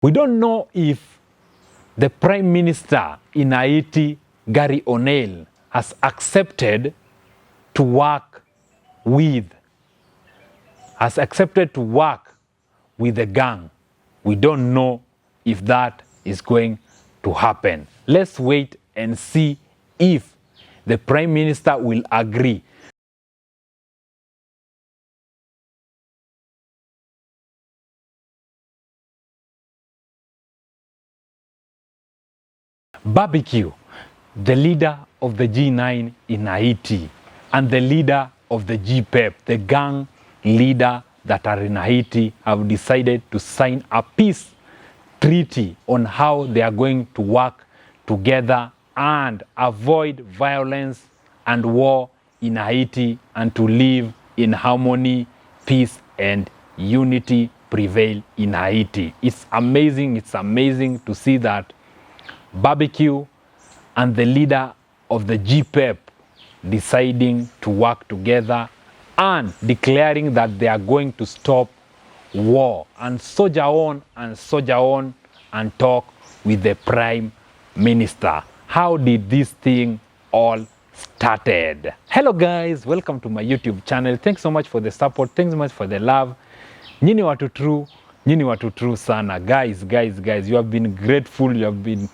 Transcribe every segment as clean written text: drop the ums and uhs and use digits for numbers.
We don't know if the Prime Minister in Haiti, Gary O'Neill, has accepted to work with the gang. We don't know if that is going to happen. Let's wait and see if the Prime Minister will agree. Barbecue, the leader of the G9 in Haiti, and the leader of the GPEP, the gang leader that are in Haiti, have decided to sign a peace treaty on how they are going to work together and avoid violence and war in Haiti, and to live in harmony, peace, and unity prevail in Haiti. It's amazing to see that Barbecue and the leader of the GPEP deciding to work together and declaring that they are going to stop war and soldier on and talk with the Prime Minister. How did this thing all started? Hello guys, welcome to my YouTube channel. Thanks so much for the support. Thanks so much for the love. Nyini watu true sana. Guys, you have been grateful. You have been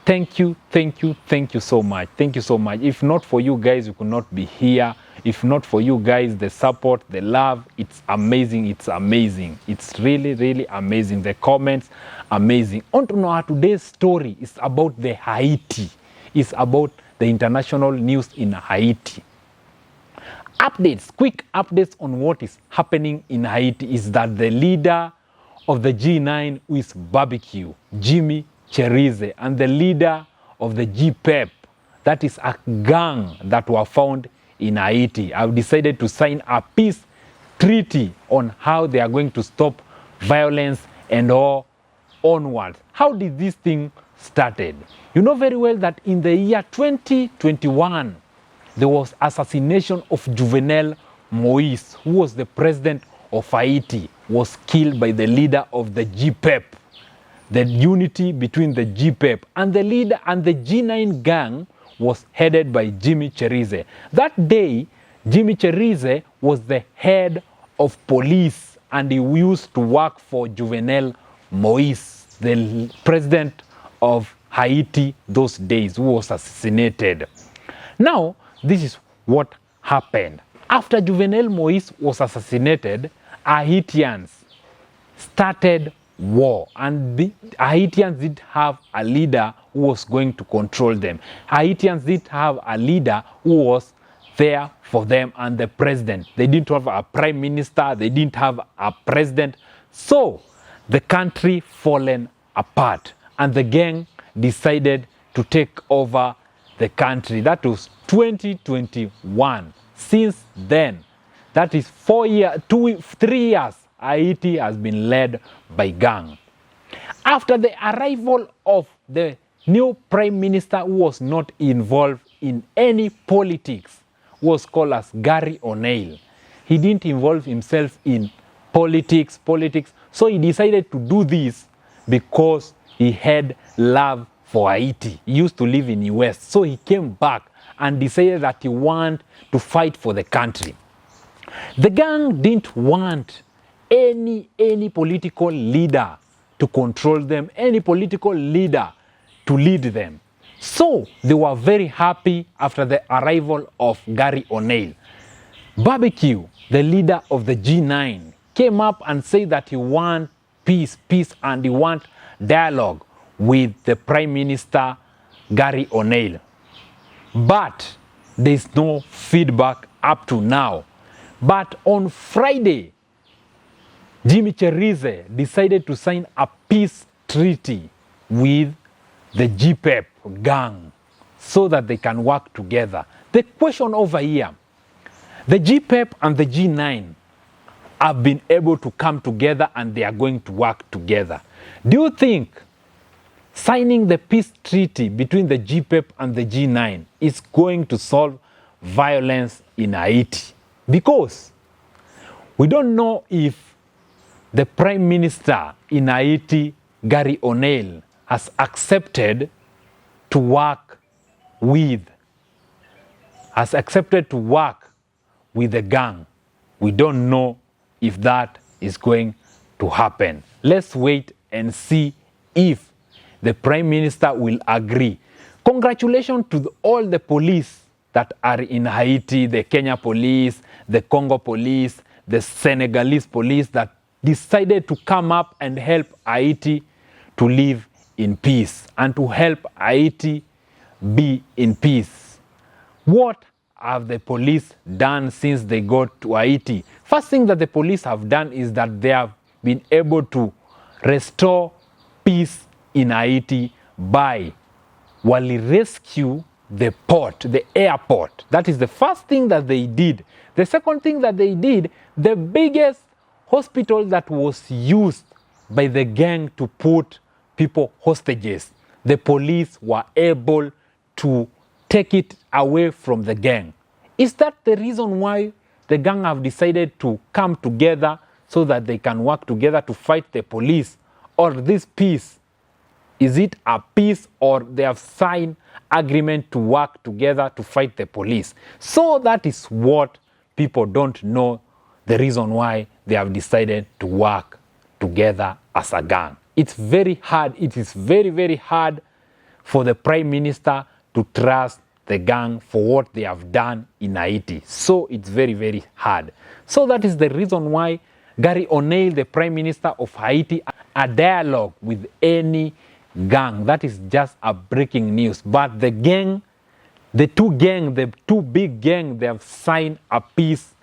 Thank you so much. Thank you so much. If not for you guys, we could not be here. If not for you guys, the support, the love, it's amazing. It's really amazing. The comments, amazing. On to know today's story is about the Haiti. It's about the international news in Haiti. Quick updates on what is happening in Haiti is that the leader of the G9, who is Barbecue, Jimmy Cherize, and the leader of the GPEP, that is a gang that were found in Haiti, have decided to sign a peace treaty on how they are going to stop violence and all onwards. How did this thing started? You know very well that in the year 2021, there was assassination of Jovenel Moise, who was the president of Haiti, was killed by the leader of the GPEP. The unity between the GPEP and the leader and the G9 gang was headed by Jimmy Cherize. That day, Jimmy Cherize was the head of police, and he used to work for Jovenel Moise, the president of Haiti those days, who was assassinated. Now, this is what happened. After Jovenel Moise was assassinated, Haitians started war, and the Haitians didn't have a leader who was going to control them. Haitians didn't have a leader who was there for them, and the president. They didn't have a prime minister, they didn't have a president. So the country fallen apart, and the gang decided to take over the country. That was 2021. Since then, that is 3 years, Haiti has been led by gang. After the arrival of the new prime minister, who was not involved in any politics, was called as Gary O'Neill. He didn't involve himself in politics, so he decided to do this because he had love for Haiti. He used to live in the US, so he came back and decided that he wanted to fight for the country. The gang didn't want any political leader to control them, any political leader to lead them. So they were very happy after the arrival of Gary O'Neill. Barbecue, the leader of the G9, came up and said that he wants peace, and he wants dialogue with the Prime Minister Gary O'Neill. But there's no feedback up to now. But on Friday, Jimmy Cherize decided to sign a peace treaty with the GPEP gang so that they can work together. The question over here, the GPEP and the G9 have been able to come together and they are going to work together. Do you think signing the peace treaty between the GPEP and the G9 is going to solve violence in Haiti? Because we don't know if the Prime Minister in Haiti, Gary O'Neill has accepted to work with the gang. We don't know if that is going to happen. Let's wait and see if the Prime Minister will agree. Congratulations to all the police that are in Haiti, the Kenya police, the Congo police, the Senegalese police that decided to come up and help Haiti to live in peace and to help Haiti be in peace. What have the police done since they got to Haiti? First thing that the police have done is that they have been able to restore peace in Haiti by rescue the port, the airport. That is the first thing that they did. The second thing that they did, the biggest hospital that was used by the gang to put people hostages, the police were able to take it away from the gang. Is that the reason why the gang have decided to come together so that they can work together to fight the police? Or this peace, is it a peace or they have signed agreement to work together to fight the police? So that is what people don't know, the reason why they have decided to work together as a gang. It's very hard. It is very, very hard for the Prime Minister to trust the gang for what they have done in Haiti. So it's very, very hard. So that is the reason why Gary O'Neill, the Prime Minister of Haiti, a dialogue with any gang. That is just a breaking news. But the gang, the two big gang, they have signed a peace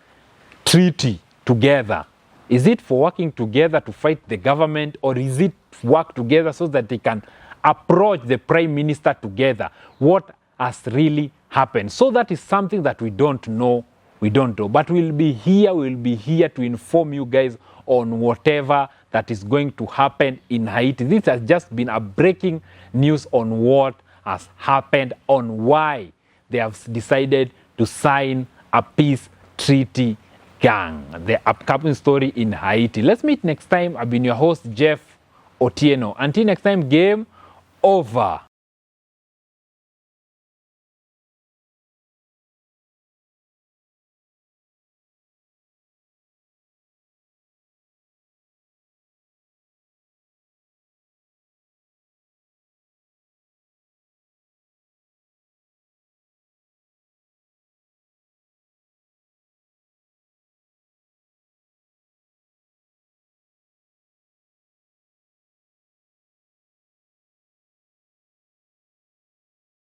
treaty together. Is it for working together to fight the government, or is it work together so that they can approach the Prime Minister together? What has really happened? So that is something that we don't know. But we'll be here to inform you guys on whatever that is going to happen in Haiti. This has just been a breaking news on what has happened, on why they have decided to sign a peace treaty gang. The upcoming story in Haiti. Let's meet next time. I've been your host, Jeff Otieno. Until next time, game over.